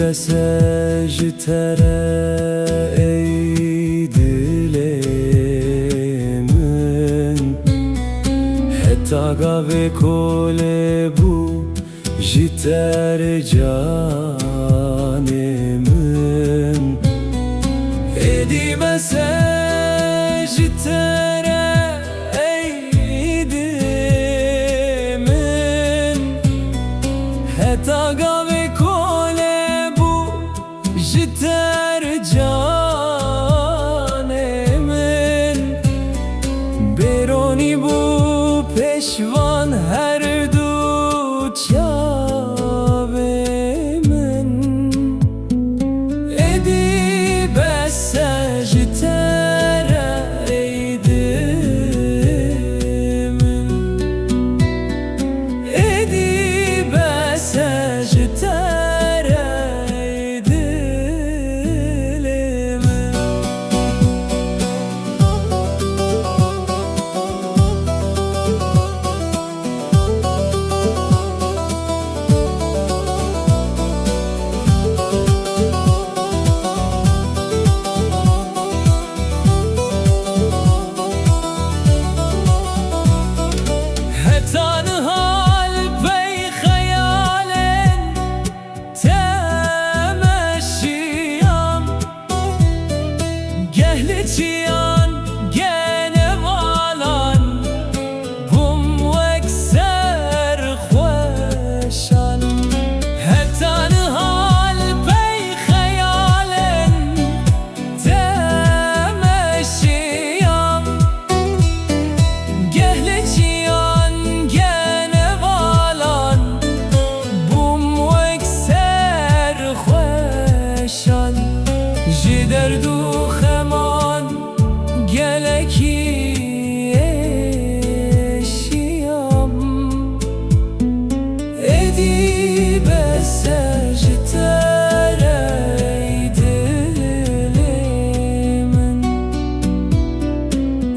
بسج tere ey dilemin Heta ve kole bu jiter canemin Edime sej tere ey dilemin Heta ve jiter canemin Beroni bu peşvan her du çavemin Edi bese jiter eydimin Edi bese jiter Cihan gene valan bum ekser خوشان هتان حال بی خیالن تمشیام گهل cihan gene valan bum ekser خوشان جدر دو Geleki eşyam Edi bese jiter eydilemin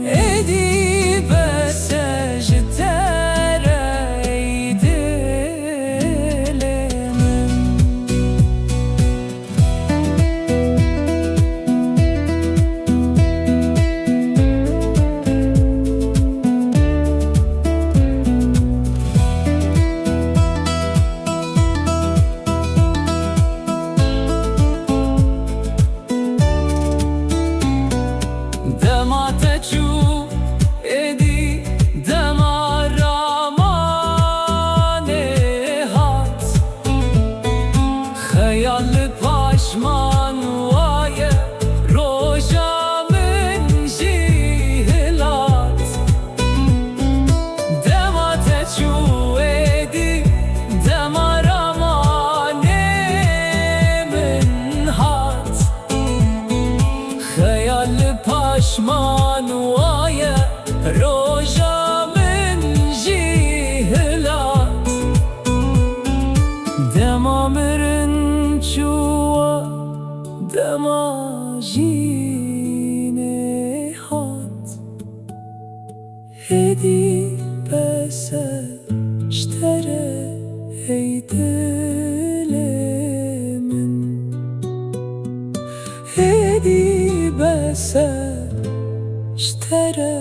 Edi bese jiter eydilemin Paşman vaye rojamın jihlat Demate çu edi demaramanemin hat Hayalli paşman vaye rojamın jihlat Demamirin çuva demajine hat Hedi bese jtere eydilemin Hedi bese jtere